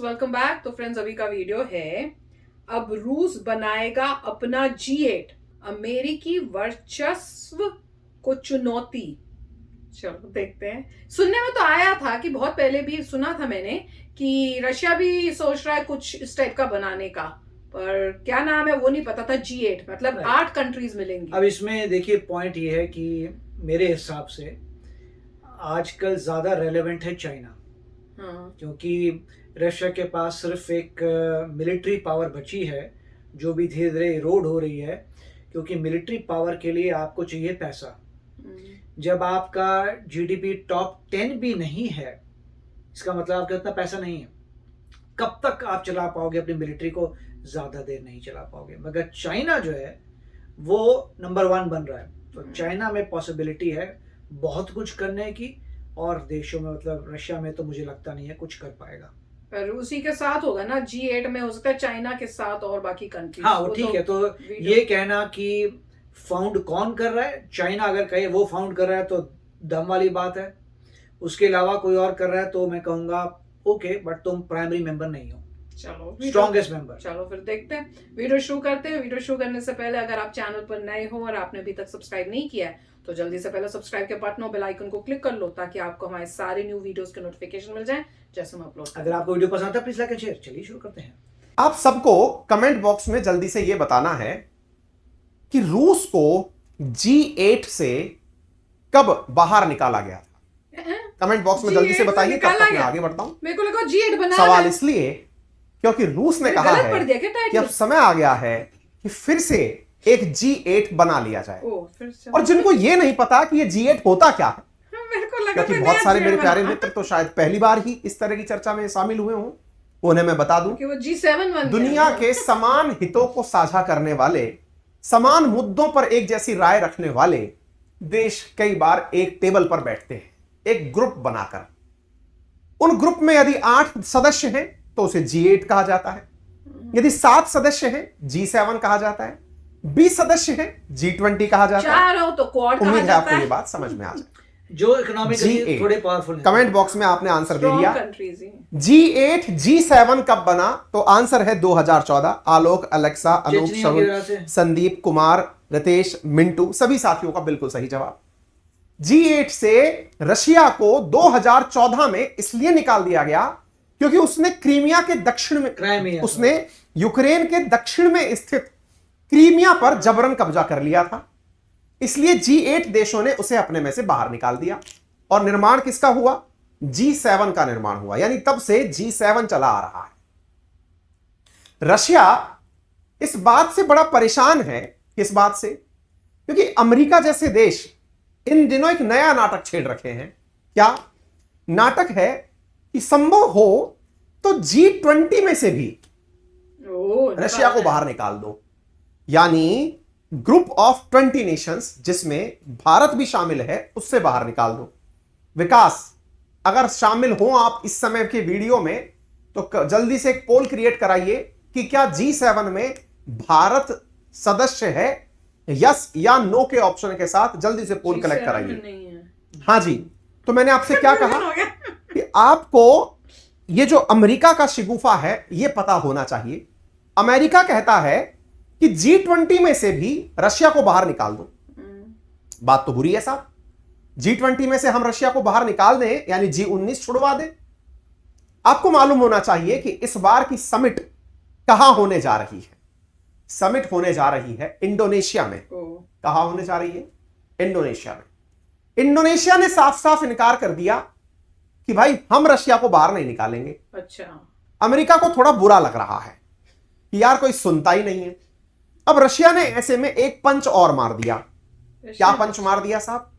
Welcome back. तो friends, अभी का वीडियो है, अब रूस बनाएगा अपना G8, अमेरिकी वर्चस्व को चुनौती। चलो देखते हैं। सुनने में तो आया था कि बहुत पहले भी सुना था मैंने कि रशिया भी सोच रहा है कुछ इस टाइप का बनाने का, पर क्या नाम है वो नहीं पता था। G8 मतलब 8 कंट्रीज मिलेंगी। अब इसमें देखिए पॉइंट ये है कि मेरे हिसाब से आजकल ज़्यादा रेलेवेंट है चाइना। क्योंकि रशिया के पास सिर्फ एक मिलिट्री पावर बची है जो भी धीरे धीरे इरोड हो रही है, क्योंकि मिलिट्री पावर के लिए आपको चाहिए पैसा। जब आपका जीडीपी टॉप 10 भी नहीं है, इसका मतलब आपके उतना पैसा नहीं है। कब तक आप चला पाओगे अपनी मिलिट्री को? ज़्यादा देर नहीं चला पाओगे। मगर चाइना जो है वो नंबर 1 बन रहा है, तो चाइना में पॉसिबिलिटी है बहुत कुछ करने की, और देशों में मतलब रशिया में तो मुझे लगता नहीं है कुछ कर पाएगा। पर उसी के साथ होगा ना, G8 में हो सकता है चाइना के साथ और बाकी कंट्रीज। हाँ वो ठीक है। तो ये कहना कि फाउंड कौन कर रहा है, चाइना अगर कहे वो फाउंड कर रहा है तो दम वाली बात है। उसके अलावा कोई और कर रहा है तो मैं कहूंगा ओके, बट तुम प्राइमरी मेंबर नहीं हो, चलो स्ट्रॉन्गेस्ट मेंबर। चलो फिर देखते हैं, वीडियो शुरू करते हैं। वीडियो शुरू करने से पहले अगर आप चैनल पर नए हो और आपने अभी तक सब्सक्राइब नहीं किया है तो जल्दी से पहले सब्सक्राइब के बटन और बेल आइकन को क्लिक कर लो, ताकि आपको हमारे सारे न्यू वीडियोस के नोटिफिकेशन मिल जाएं जैसे हम अपलोड करें। अगर आपको वीडियो पसंद आता है प्लीज लाइक एंड शेयर। चलिए शुरू करते हैं। आप सबको कमेंट बॉक्स में जल्दी से यह बताना है कि रूस को G8 से कब बाहर निकाला गया था। कमेंट बॉक्स में जल्दी से बताइए, तब तक मैं आगे बढ़ता हूं। मेरे को लगा G8 बना सवाल इसलिए क्योंकि रूस ने कहा है कि अब समय आ गया है कि फिर से एक G8 बना लिया जाए। और जिनको ये नहीं पता कि ये G8 होता क्या है, क्योंकि बहुत सारे मेरे प्यारे मित्र तो शायद पहली बार ही इस तरह की चर्चा में शामिल हुए हों, उन्हें मैं बता दूं कि वो G7 दुनिया के समान हितों को साझा करने वाले, समान मुद्दों पर एक जैसी राय रखने वाले देश कई बार एक टेबल पर बैठते हैं, एक ग्रुप बनाकर। उन ग्रुप में यदि 8 सदस्य हैं तो उसे G8 कहा जाता है, यदि 7 सदस्य हैं G7 कहा जाता है, 20 सदस्य हैं G20 कहा जाता है। तो क्वाड उम्मीद है आपको ये बात समझ में आ जाए। जो इकोनॉमिकली थोड़े पावरफुल हैं। कमेंट बॉक्स में आपने आंसर दे दिया। G8 G7 कब बना, तो आंसर है 2014। आलोक, अलेक्सा, अनूप, शरुण, संदीप, कुमार, रितेश, मिंटू, सभी साथियों का बिल्कुल सही जवाब। G8 से रशिया को 2014 में इसलिए निकाल दिया गया क्योंकि उसने क्रीमिया के दक्षिण में, उसने यूक्रेन के दक्षिण में स्थित क्रीमिया पर जबरन कब्जा कर लिया था। इसलिए G8 देशों ने उसे अपने में से बाहर निकाल दिया। और निर्माण किसका हुआ? G7 का निर्माण हुआ, यानी तब से G7 चला आ रहा है। रशिया इस बात से बड़ा परेशान है। किस बात से? क्योंकि अमेरिका जैसे देश इन दिनों एक नया नाटक छेड़ रखे हैं। क्या नाटक है कि संभव हो तो G20 में से भी रशिया को बाहर निकाल दो, यानी ग्रुप ऑफ 20 नेशंस जिसमें भारत भी शामिल है, उससे बाहर निकाल दो। विकास, अगर शामिल हो आप इस समय के वीडियो में तो जल्दी से एक पोल क्रिएट कराइए कि क्या G7 में भारत सदस्य है, यस या नो के ऑप्शन के साथ जल्दी से पोल कलेक्ट कराइए। हाँ जी, तो मैंने आपसे क्या कहा कि आपको ये जो अमेरिका का शिगुफा है ये पता होना चाहिए। अमेरिका कहता है कि G20 में से भी रशिया को बाहर निकाल दो। बात तो बुरी है साहब। G20 में से हम रशिया को बाहर निकाल दें यानी G19 छुड़वा दें। आपको मालूम होना चाहिए कि इस बार की समिट कहां होने जा रही है। समिट होने जा रही है इंडोनेशिया में। कहां होने जा रही है? इंडोनेशिया में। इंडोनेशिया ने साफ साफ इनकार कर दिया कि भाई हम रशिया को बाहर नहीं निकालेंगे। अच्छा। अमेरिका को थोड़ा बुरा लग रहा है कि यार कोई सुनता ही नहीं है। अब रशिया ने ऐसे में एक पंच और मार दिया। क्या पंच मार दिया साहब?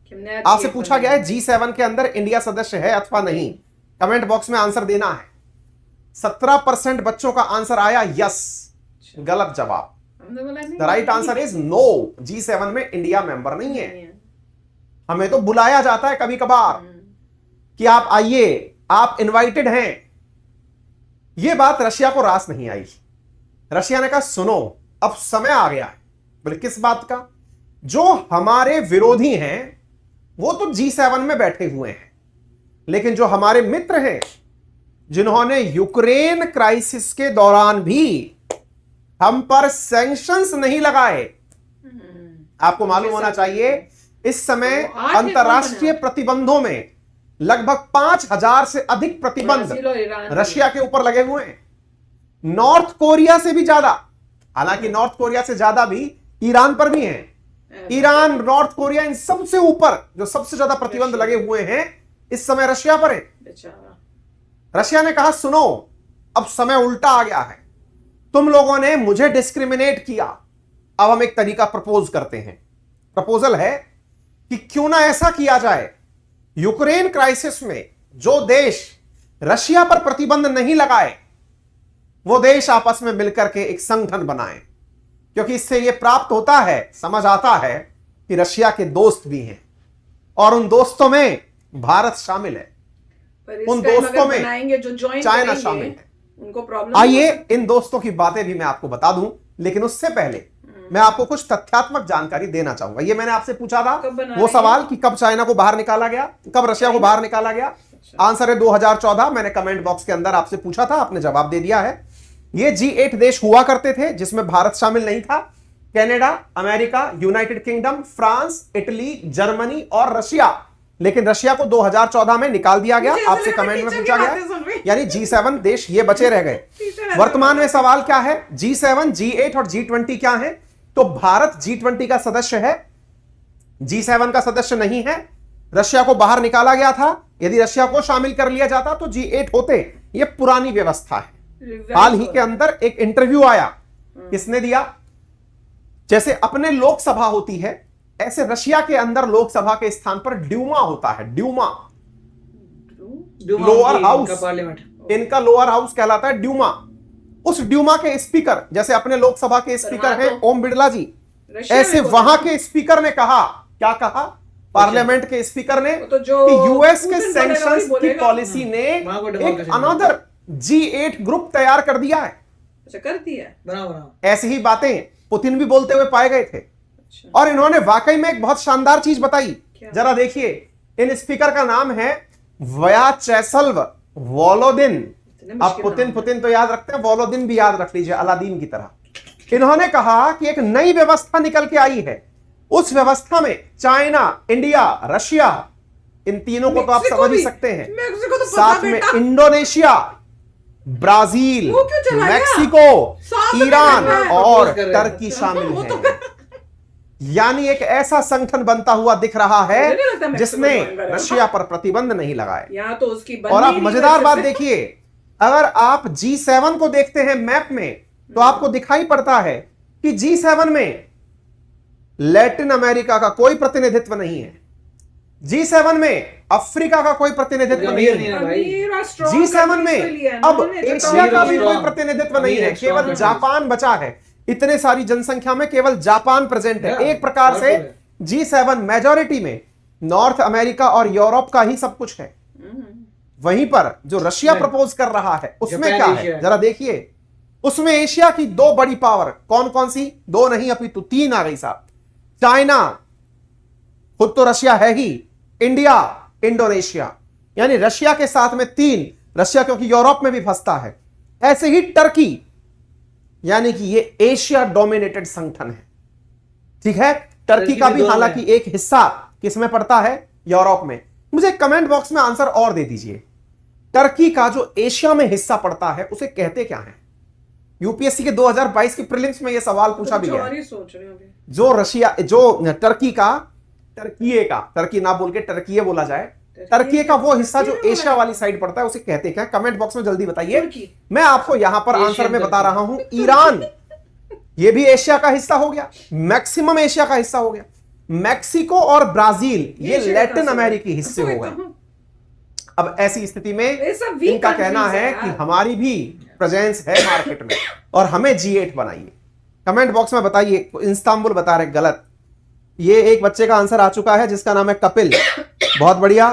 आपसे पूछा गया है G7 के अंदर इंडिया सदस्य है अथवा नहीं। कमेंट बॉक्स में आंसर देना है। 17% बच्चों का आंसर आया यस। गलत जवाब। The right answer is no. G7 में इंडिया मेंबर नहीं है। हमें तो बुलाया जाता है कभी कभार कि आप आइए, आप इनवाइटेड हैं। यह बात रशिया को रास नहीं आई। रशिया ने कहा सुनो, अब समय आ गया है। बोले किस बात का? जो हमारे विरोधी हैं वो तो G7 में बैठे हुए हैं, लेकिन जो हमारे मित्र हैं जिन्होंने यूक्रेन क्राइसिस के दौरान भी हम पर सैंक्शंस नहीं लगाए। आपको मालूम होना चाहिए इस समय अंतरराष्ट्रीय प्रतिबंधों में लगभग 5,000 से अधिक प्रतिबंध रशिया के ऊपर लगे हुए हैं, नॉर्थ कोरिया से भी ज्यादा। हालांकि नॉर्थ कोरिया से ज्यादा भी ईरान पर भी हैं। ईरान, नॉर्थ कोरिया, इन सबसे ऊपर जो सबसे ज्यादा प्रतिबंध लगे हुए हैं इस समय रशिया पर है। रशिया ने कहा सुनो, अब समय उल्टा आ गया है, तुम लोगों ने मुझे डिस्क्रिमिनेट किया, अब हम एक तरीका प्रपोज करते हैं। प्रपोजल है कि क्यों ना ऐसा किया जाए, यूक्रेन क्राइसिस में जो देश रशिया पर प्रतिबंध नहीं लगाए वो देश आपस में मिलकर के एक संगठन बनाएं, क्योंकि इससे यह प्राप्त होता है, समझ आता है कि रशिया के दोस्त भी हैं और उन दोस्तों में भारत शामिल है, उन दोस्तों में चाइना शामिल है। उनको प्रॉब्लम। आइए इन दोस्तों की बातें भी मैं आपको बता दूं, लेकिन उससे पहले मैं आपको कुछ तथ्यात्मक जानकारी देना चाहूंगा। ये मैंने आपसे पूछा था वो सवाल कि कब चाइना को बाहर निकाला गया, कब रशिया को बाहर निकाला गया। आंसर है 2014। मैंने कमेंट बॉक्स के अंदर आपसे पूछा था, आपने जवाब दे दिया है। ये G8 देश हुआ करते थे जिसमें भारत शामिल नहीं था। Canada, America, United kingdom, France, Italy, Germany और रशिया। लेकिन रशिया को 2014 में निकाल दिया गया, आपसे कमेंट में पूछा गया, यानी G7 देश ये बचे रह गए। वर्तमान में सवाल क्या है, G7, G8 और G20 क्या है? तो भारत G20 का सदस्य है, G7 का सदस्य नहीं है। रशिया को बाहर निकाला गया था, यदि रशिया को शामिल कर लिया जाता तो G8 होते। यह पुरानी व्यवस्था है। हाल ही के अंदर एक इंटरव्यू आया, किसने दिया? जैसे अपने लोकसभा होती है ऐसे रशिया के अंदर लोकसभा के स्थान पर ड्यूमा होता है। ड्यूमा लोअर हाउस, इनका लोअर हाउस कहलाता है ड्यूमा। उस ड्यूमा के स्पीकर, जैसे अपने लोकसभा के स्पीकर हैं ओम बिड़ला जी, ऐसे वहां के स्पीकर ने कहा, क्या कहा? पार्लियामेंट के स्पीकर ने कि यूएस के सैंक्शंस की पॉलिसी ने एक अनदर G8 ग्रुप तैयार कर दिया है। कर दिया। ऐसी ही बातें पुतिन भी बोलते हुए पाए गए थे। और इन्होंने वाकई में एक बहुत शानदार चीज बताई, जरा देखिए। इन स्पीकर का नाम है व्याचेस्लाव वोलोदिन। आप पुतिन तो याद रखते हैं, वोलोदिन भी याद रख लीजिए, अलादीन की तरह। इन्होंने कहा कि एक नई व्यवस्था निकल के आई है, उस व्यवस्था में चाइना, इंडिया, रशिया, इन तीनों को तो आप समझ ही सकते हैं, साथ में इंडोनेशिया, ब्राजील, मैक्सिको, ईरान और टर्की शामिल हैं। यानी एक ऐसा संगठन बनता हुआ दिख रहा है जिसने रशिया पर प्रतिबंध नहीं लगाए। तो उसकी और आप मजेदार बात देखिए, अगर आप G7 को देखते हैं मैप में तो आपको दिखाई पड़ता है कि G7 में लैटिन अमेरिका का कोई प्रतिनिधित्व नहीं है, G7 में अफ्रीका का कोई प्रतिनिधित्व नहीं है, G7 में अब एशिया का भी कोई प्रतिनिधित्व नहीं है, केवल जापान बचा है। इतने सारी जनसंख्या में केवल जापान प्रेजेंट है। एक प्रकार से G7 मेजॉरिटी में नॉर्थ अमेरिका और यूरोप का ही सब कुछ है। वहीं पर जो रशिया प्रपोज कर रहा है उसमें क्या है, जरा देखिए। उसमें एशिया की दो बड़ी पावर, कौन कौन सी? दो नहीं अपितु तीन आ गई साहब। चाइना, खुद तो रशिया है ही, इंडिया, इंडोनेशिया, यानी रशिया के साथ में तीन। रशिया क्योंकि यूरोप में भी फंसता है। ऐसे ही टर्की, यानी कि ये एशिया डोमिनेटेड संगठन है। ठीक है, टर्की का भी हालांकि एक हिस्सा किसमें पड़ता है? यूरोप में। मुझे कमेंट बॉक्स में आंसर और दे दीजिए, टर्की का जो एशिया में हिस्सा पड़ता है उसे कहते क्या है? यूपीएससी के 2022 की प्रीलिम्स में यह सवाल पूछा भी गया। जो रशिया, जो टर्की का, टर्की ना बोल के टर्कीये बोला जाए, टर्की का वो हिस्सा जो एशिया वाली साइड पड़ता है उसे कहते क्या? कमेंट बॉक्स में जल्दी बताइए। मैं आपको यहां पर आंसर में बता रहा हूं, ईरान, ये भी एशिया का हिस्सा हो गया, मैक्सिमम एशिया का हिस्सा हो गया। मैक्सिको और ब्राजील ये लैटिन अमेरिकी हिस्से हो गए। अब ऐसी स्थिति में इनका कहना है कि हमारी भी प्रेजेंस है मार्केट में और हमें G8 बनाइए। कमेंट बॉक्स में बताइए। इस्तांबुल बता रहे गलत। ये एक बच्चे का आंसर आ चुका है जिसका नाम है कपिल। बहुत बढ़िया,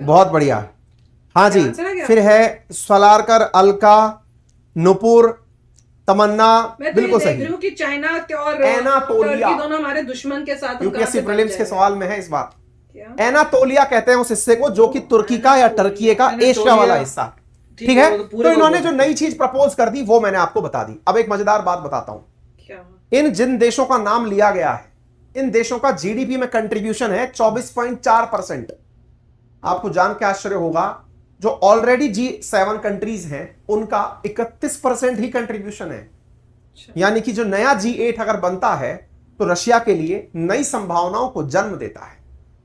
बहुत बढ़िया। हाँ जी, फिर है स्वलारकर, अलका, नुपुर, तमन्ना, बिल्कुल सही। कि चाइना और एनातोलिया दोनों हमारे दुश्मन के साथ। यूपीएससी प्रीलिम्स के सवाल में है इस बार। एनातोलिया कहते हैं उस हिस्से को, जो कि तुर्की का या टर्की का एशिया वाला हिस्सा, ठीक है। तो इन्होंने जो नई चीज प्रपोज कर दी वो मैंने आपको बता दी। अब एक मजेदार बात बताता हूं, इन जिन देशों का नाम लिया गया है, इन देशों का जीडीपी में कंट्रीब्यूशन है 24.4%। आपको जान के आश्चर्य होगा, जो ऑलरेडी G7 कंट्रीज हैं उनका 31% ही कंट्रीब्यूशन है। यानी कि जो नया G8 अगर बनता है तो रशिया के लिए नई संभावनाओं को जन्म देता है।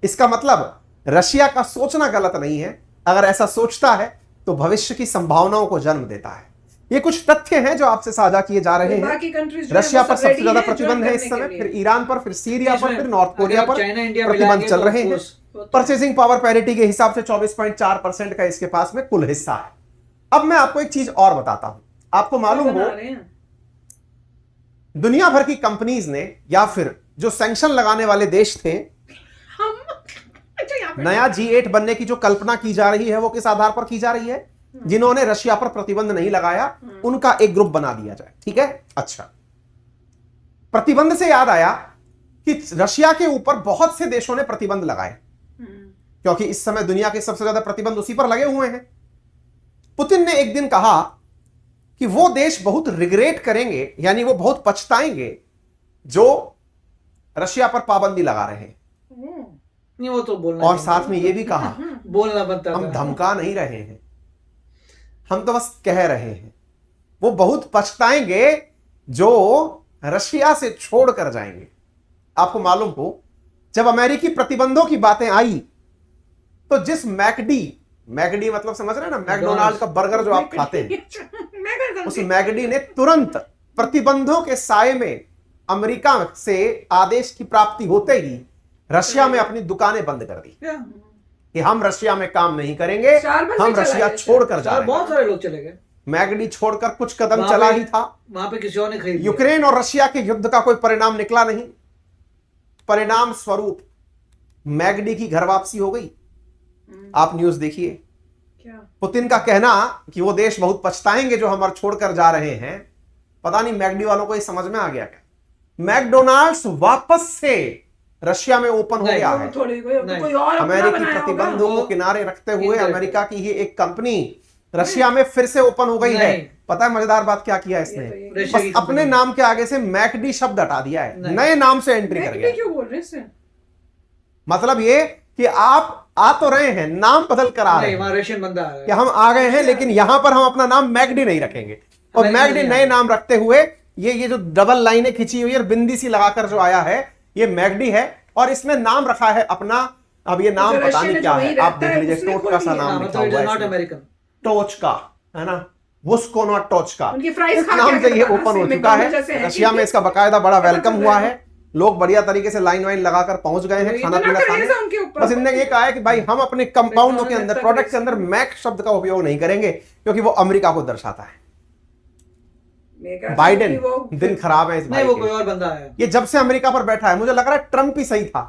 इसका मतलब रशिया का सोचना गलत नहीं है, अगर ऐसा सोचता है तो भविष्य की संभावनाओं को जन्म देता है। ये कुछ तथ्य हैं जो आपसे साझा किए जा रहे हैं। रशिया पर सबसे ज्यादा प्रतिबंध है इस समय, फिर ईरान पर, फिर सीरिया पर, फिर नॉर्थ कोरिया पर प्रतिबंध चल रहे हैं। परचेसिंग पावर पैरिटी के हिसाब से 24.4% का इसके पास में कुल हिस्सा है। अब मैं आपको एक चीज और बताता हूं, आपको मालूम हो दुनिया भर की कंपनीज ने या फिर जो सैंक्शन लगाने वाले देश थे, नया G8 बनने की जो कल्पना की जा रही है वो किस आधार पर की जा रही है? जिन्होंने रशिया पर प्रतिबंध नहीं लगाया उनका एक ग्रुप बना दिया जाए, ठीक है। अच्छा, प्रतिबंध से याद आया कि रशिया के ऊपर बहुत से देशों ने प्रतिबंध लगाए, क्योंकि इस समय दुनिया के सबसे ज्यादा प्रतिबंध उसी पर लगे हुए हैं। पुतिन ने एक दिन कहा कि वो देश बहुत रिग्रेट करेंगे, यानी वो बहुत पछताएंगे जो रशिया पर पाबंदी लगा रहे हैं। नहीं, वो तो बोलना, और साथ में ये भी कहा बोलना बनता हम धमका नहीं रहे हैं, हम तो बस कह रहे हैं। वो बहुत पछताएंगे जो रशिया से छोड़ कर जाएंगे। आपको मालूम हो, जब अमेरिकी प्रतिबंधों की बातें आई तो जिस मैकडी मतलब समझ रहे हैं ना, मैकडोनाल्ड का बर्गर जो आप खाते हैं, उस मैकडी ने तुरंत प्रतिबंधों के साए में अमेरिका से आदेश की प्राप्ति होते ही रशिया में अपनी दुकानें बंद कर दी कि हम रशिया में काम नहीं करेंगे, हम रशिया छोड़कर जा रहे हैं। बहुत सारे लोग चले गए, मैगडी छोड़कर कुछ कदम चला ही था, वहां पे किसी और ने खरीद लिया। यूक्रेन और रशिया के युद्ध का कोई परिणाम निकला नहीं, परिणाम स्वरूप मैगडी की घर वापसी हो गई। आप न्यूज देखिए, पुतिन का कहना कि वो देश बहुत पछताएंगे जो हमारे छोड़कर जा रहे हैं, पता नहीं मैगडी वालों को ये समझ में आ गया क्या? मैकडोनाल्ड्स वापस से रशिया में ओपन हो गया है। अमेरिकी प्रतिबंधों को किनारे रखते हुए अमेरिका की ही एक कंपनी रशिया में फिर से ओपन हो गई है। पता है मजेदार बात क्या किया इसने? बस अपने नाम के आगे से मैकडी शब्द हटा दिया है, नए नाम से एंट्री कर गया। क्यों बोल रहे हैं? मतलब ये कि आप आ तो रहे हैं, नाम बदल कर आ रहे हैं, रशियन बंदा आ रहा है कि हम आ गए हैं, लेकिन यहां पर हम अपना नाम मैकडी नहीं रखेंगे। और मैकडी नए नाम रखते हुए ये जो डबल लाइनें खिंची हुई और बिंदी सी लगाकर जो आया है, ये मैकडी है और इसने नाम रखा है अपना, अब ये नाम पता नहीं क्या है, आप देख लीजिए, टोचका सा नाम लिखा हुआ है, टोचका है ना, वुस्कोना टोचका, इस नाम से ये ओपन हो चुका है रशिया में। इसका बकायदा बड़ा वेलकम हुआ है, लोग बढ़िया तरीके से लाइन वाइन लगाकर पहुंच गए हैं खाना पीना खाने। बस इनने ये कहा है कि भाई हम अपने कंपाउंडों के अंदर, प्रोडक्ट के अंदर मैक शब्द का उपयोग नहीं करेंगे क्योंकि वो अमेरिका को दर्शाता है। बाइडेन दिन खराब है इस भाई, वो कोई और बंदा है। ये जब से अमेरिका पर बैठा है, मुझे लग रहा है ट्रंप ही सही था,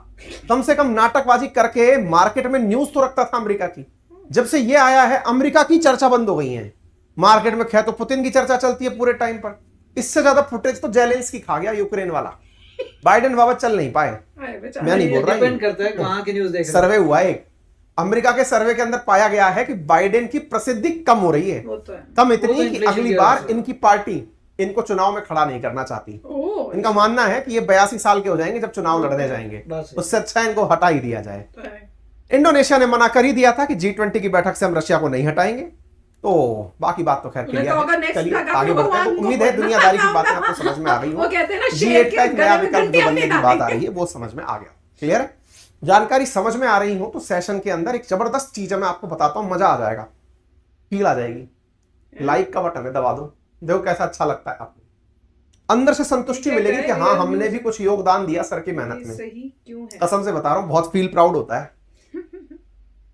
कम से कम नाटकबाजी करके मार्केट में न्यूज तो रखता था अमेरिका की। जब से ये आया है अमेरिका की चर्चा बंद हो गई है मार्केट में। खैर तो पुतिन की चर्चा चलती है पूरे टाइम पर, इससे ज्यादा फुटेज तो जेलेंस्की खा गया यूक्रेन वाला। बाइडेन बाबा चल नहीं पाए, मैं नहीं बोल रहा, डिपेंड करता है वहां की न्यूज़ देख। सर्वे हुआ एक अमेरिका के सर्वे के अंदर पाया गया है कि बाइडेन की प्रसिद्धि कम हो रही है, कम इतनी कि अगली बार इनकी पार्टी इनको चुनाव में खड़ा नहीं करना चाहती। इनका मानना है कि ये 82 साल के हो जाएंगे जब चुनाव लड़ने जाएंगे, उससे अच्छा इनको हटा ही दिया जाए। इंडोनेशिया ने मना कर ही दिया था कि G20 की बैठक से हम रशिया को नहीं हटाएंगे, तो बाकी बात तो खैर क्लियर है। चलिए आगे बढ़ते हैं। तो उम्मीद है दुनियादारी की बातें आपको समझ में आ गई हो। G8 का एक नया विकल्प जो बनने की बात आ रही है वो समझ में आ गया, क्लियर है। जानकारी समझ में आ रही हो तो सेशन के अंदर एक जबरदस्त चीज है, मैं आपको बताता हूँ, मजा आ जाएगा, फील आ जाएगी। लाइक का बटन है, दबा दो, देखो कैसा अच्छा लगता है आपको, अंदर से संतुष्टि मिलेगी कि हाँ हमने भी कुछ योगदान दिया सर की मेहनत में। कसम से बता रहा हूँ, बहुत फील प्राउड होता है।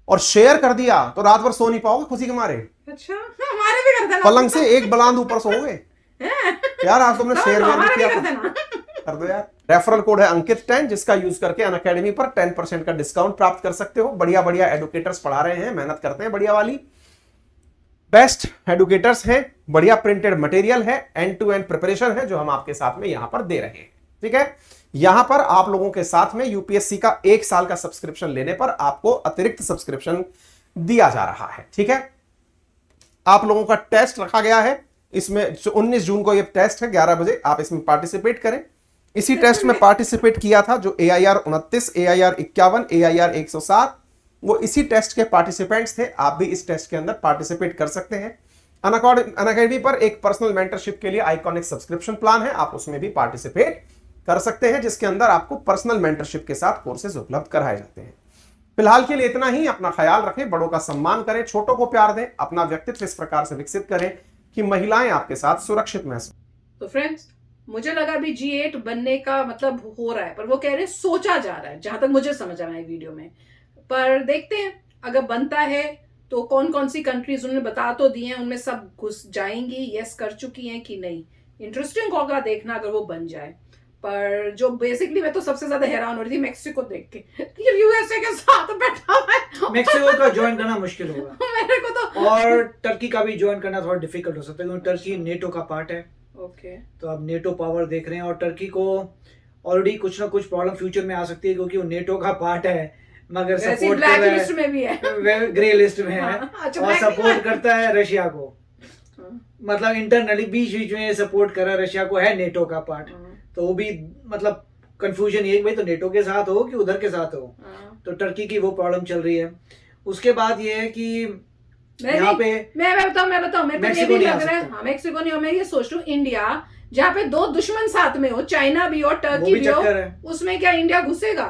और शेयर कर दिया तो रात भर सो नहीं पाओगे खुशी के मारे। अच्छा, हमारे भी कर देना, पलंग से एक बुलंद ऊपर सोओगे यार। आज तुमने शेयर किया कर दो यार। रेफरल कोड है अंकित 10, जिसका यूज करके अनअकैडमी पर 10% का डिस्काउंट प्राप्त कर सकते हो। बढ़िया बढ़िया एडुकेटर्स पढ़ा रहे हैं, मेहनत करते हैं बढ़िया वाली, बेस्ट एडुकेटर्स हैं, बढ़िया प्रिंटेड मटेरियल है, एंड टू एंड प्रिपरेशन है जो हम आपके साथ में यहां पर दे रहे हैं, ठीक है। यहां पर आप लोगों के साथ में यूपीएससी का 1 साल का सब्सक्रिप्शन लेने पर आपको अतिरिक्त सब्सक्रिप्शन दिया जा रहा है। ठीक है, आप लोगों का टेस्ट रखा गया है, इसमें 19 जून को ये टेस्ट है, 11 बजे आप इसमें पार्टिसिपेट करें। इसी टेस्ट में पार्टिसिपेट किया था जो AIR 29, AIR 51, AIR 107, वो इसी टेस्ट के पार्टिसिपेंट्स थे। आप भी इस टेस्ट के अंदर पार्टिसिपेट कर सकते हैं। अनअकैडमी पर एक पर्सनल मेंटरशिप के लिए आइकॉनिक सब्सक्रिप्शन प्लान है, आप उसमें भी पार्टिसिपेट कर सकते हैं, जिसके अंदर आपको पर्सनल मेंटरशिप के साथ कोर्सेज उपलब्ध कराए जाते हैं। फिलहाल के लिए इतना ही। अपना ख्याल रखें, बड़ों का सम्मान करें, छोटों को प्यार दें, अपना व्यक्तित्व इस प्रकार से विकसित करें कि महिलाएं आपके साथ सुरक्षित महसूस। तो फ्रेंड्स, मुझे लगा अभी G8 बनने का मतलब हो रहा है, पर वो कह रहे हैं सोचा जा रहा है, जहां तक मुझे समझ आ रहा है वीडियो में। पर देखते हैं अगर बनता है तो कौन कौन सी कंट्रीज उन्होंने बता तो दी हैं, उनमें सब घुस जाएंगी, यस कर चुकी हैं कि नहीं। इंटरेस्टिंग होगा देखना अगर वो बन जाए। पर जो बेसिकली मैं तो सबसे ज्यादा हैरान हो रही थी मेक्सिको देख के, यूएसए के साथ बैठा हुआ है। मेक्सिको का ज्वाइन करना मुश्किल होगा मेरे को तो, और टर्की का भी ज्वाइन करना थोड़ा डिफिकल्ट हो सकता है, क्योंकि टर्की नेटो का पार्ट है। ओके, तो अब नेटो पावर देख रहे हैं, और टर्की को ऑलरेडी कुछ ना कुछ प्रॉब्लम फ्यूचर में आ सकती है, क्योंकि वो नेटो का पार्ट है मगर सपोर्ट कर रहा है, लिस्ट में भी है, ग्रे लिस्ट में है। अच्छा, और सपोर्ट करता है रशिया को, मतलब इंटरनली बीच बीच में सपोर्ट कर रहा है रशिया को, है नेटो का पार्ट। तो वो भी मतलब कंफ्यूजन ये भाई तो नेटो के साथ हो कि उधर के साथ हो। तो टर्की की वो प्रॉब्लम चल रही है। उसके बाद ये है कि यहाँ पे मैं बताऊं मेरे को ये भी लग रहा है, हाँ मेक्सिको नहीं हो, मैं ये सोच रहा हूँ इंडिया जहाँ पे दो दुश्मन साथ में हो, चाइना भी और टर्की भी हो, उसमें क्या इंडिया घुसेगा?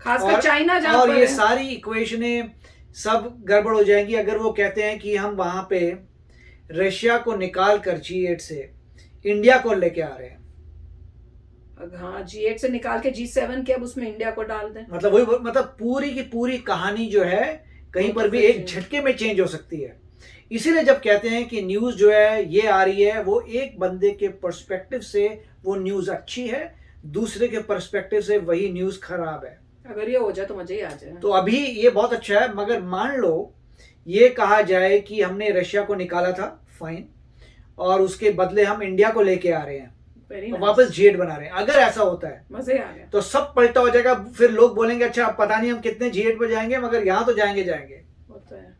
खासकर चाइना जहाँ पर ये सारी इक्वेशनें सब गड़बड़ हो जाएंगी अगर वो कहते हैं कि हम वहां पे रशिया को निकाल कर G8 से इंडिया को लेके आ रहे हैं। हाँ, G8 से निकाल के G7 के अब उसमें इंडिया को डाल दें, मतलब वही, मतलब पूरी की पूरी कहानी जो है कहीं पर भी एक झटके में चेंज हो सकती है। इसीलिए जब कहते हैं कि न्यूज जो है ये आ रही है, वो एक बंदे के पर्सपेक्टिव से वो न्यूज अच्छी है, दूसरे के पर्सपेक्टिव से वही न्यूज खराब है। अगर ये हो जाए तो मजा ही आ जाए। तो अभी ये बहुत अच्छा है, मगर मान लो ये कहा जाए कि हमने रशिया को निकाला था, फाइन, और उसके बदले हम इंडिया को लेके आ रहे हैं, वापस G8 बना रहे हैं। अगर ऐसा होता है मजे आ गया, तो सब पलटा हो जाएगा। फिर लोग बोलेंगे अच्छा पता नहीं हम कितने G8 पे जाएंगे, मगर यहाँ तो जाएंगे होता है,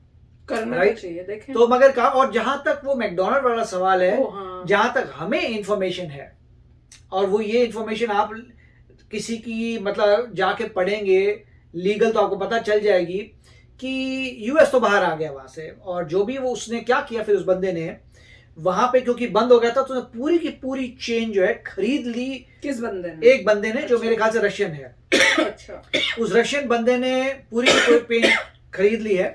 करना तो चाहिए, देखें। तो मगर कहा, और जहां तक वो मैकडोनल्ड वाला सवाल है, हाँ। जहां तक हमें इंफॉर्मेशन है, और वो ये इंफॉर्मेशन आप किसी की मतलब जाके पढ़ेंगे लीगल तो आपको पता चल जाएगी कि यूएस तो बाहर आ गया वहां से, और जो भी वो उसने क्या किया फिर उस बंदे ने वहां पे क्योंकि बंद हो गया था, तो उसने पूरी की पूरी चेन जो है खरीद ली। किस बंदे ने? एक बंदे ने, जो मेरे ख्याल से रशियन है। अच्छा। उस रशियन बंदे ने पूरी की पूरी पेन खरीद ली है।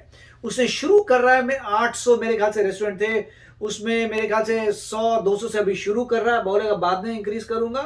उसने शुरू कर रहा है, मैं 800 मेरे ख्याल से रेस्टोरेंट थे उसमें, मेरे ख्याल से 100-200 से अभी शुरू कर रहा है, बोलेगा बाद में इंक्रीज करूंगा,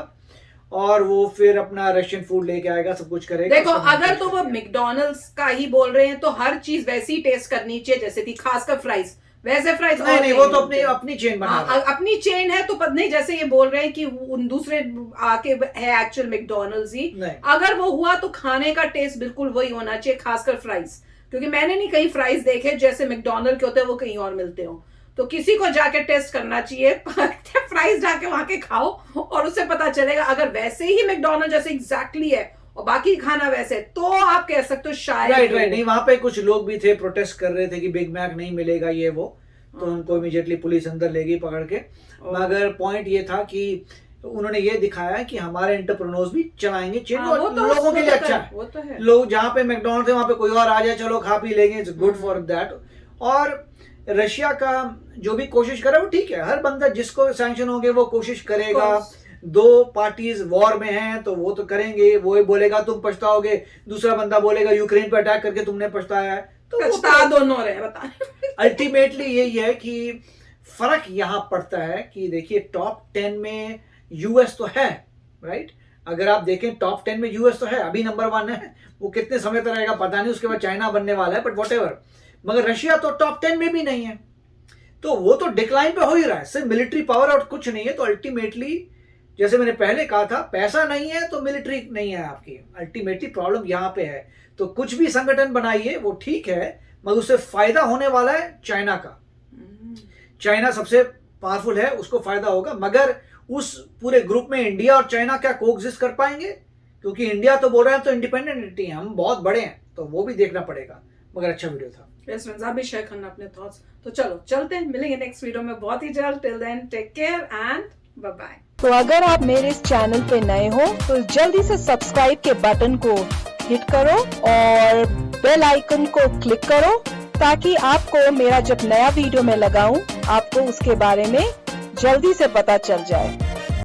और वो फिर अपना रशियन फूड लेके आएगा, सब कुछ करेगा। देखो अगर तो वो मैकडॉनल्ड्स का ही बोल रहे हैं तो हर चीज वैसी टेस्ट करनी चाहिए जैसे थी, खासकर फ्राइज, वैसे फ्राइज नहीं, वो तो अपनी चेन बना रहा है। अपनी चेन है तो पता नहीं, जैसे ये बोल रहे हैं कि उन दूसरे आके है एक्चुअल मैकडॉनल्ड्स ही, अगर वो हुआ तो खाने का टेस्ट बिल्कुल वही होना चाहिए, खासकर फ्राइज, क्योंकि मैंने नहीं कहीं फ्राइज देखे जैसे मैकडॉनल्ड के होते हैं वो कहीं और मिलते हो। तो किसी को जाके टेस्ट करना चाहिए, फ्राइज जाके वहां के खाओ और उससे पता चलेगा। अगर वैसे ही मैकडॉनल्ड जैसे एग्जैक्टली है और बाकी खाना वैसे, तो आप कह सकते हो शायद। राइट। नहीं, वहां पे कुछ लोग भी थे, प्रोटेस्ट कर रहे थे कि बिग मैक नहीं मिलेगा ये वो, तो उनको इमीडिएटली पुलिस अंदर ले गई पकड़ के। मगर पॉइंट ये था कि उन्होंने ये दिखाया कि हमारे एंटरप्रेन्योर्स भी चलाएंगे चेन, लोगों के लिए अच्छा है। वो तो है, लोग जहाँ पे मैकडॉनल्ड थे वहां पे कोई और आ जाए, चलो खा पी लेंगे, इट्स गुड फॉर दैट। और रशिया का जो भी कोशिश करे वो ठीक है, हर बंदा जिसको सैंक्शन होंगे वो कोशिश करेगा। दो पार्टीज वॉर में हैं तो वो तो करेंगे, वो बोलेगा तुम पछताओगे, दूसरा बंदा बोलेगा यूक्रेन पे अटैक करके तुमने पछताया है, तो पछता दोनों रहे। बता अल्टीमेटली यही है कि फर्क यहां पड़ता है कि देखिए टॉप 10 में यूएस तो है, राइट। अगर आप देखें टॉप 10 में यूएस तो है, अभी नंबर 1 है, वो कितने समय तक रहेगा पता नहीं, उसके बाद चाइना बनने वाला है, बट व्हाटएवर। मगर रशिया तो टॉप 10 में भी नहीं है, तो वो तो डिक्लाइन पे हो ही रहा है, सिर्फ मिलिट्री पावर और कुछ नहीं है। तो अल्टीमेटली जैसे मैंने पहले कहा था, पैसा नहीं है तो मिलिट्री नहीं है आपकी, अल्टीमेटली प्रॉब्लम यहाँ पे है। तो कुछ भी संगठन बनाइए वो ठीक है, मगर उससे फायदा होने वाला है चाइना का। चाइना सबसे पावरफुल है, उसको फायदा होगा, मगर उस पूरे ग्रुप में इंडिया और चाइना क्या कोएग्जिस्ट कर पाएंगे? क्योंकि इंडिया तो बोल रहा है तो इंडिपेंडेंट है, हम बहुत बड़े हैं, तो वो भी देखना पड़ेगा। मगर अच्छा वीडियो था। यस फ्रेंड्स, आप भी शेयर करना अपने थॉट्स। तो चलो चलते हैं, मिलेंगे नेक्स्ट वीडियो में बहुत ही जल्द। Till then take care and bye bye. तो अगर आप मेरे इस चैनल पे नए हो तो जल्दी से सब्सक्राइब के बटन को हिट करो और बेल आइकन को क्लिक करो, ताकि आपको मेरा जब नया वीडियो मैं लगाऊं आपको उसके बारे में जल्दी से पता चल जाए।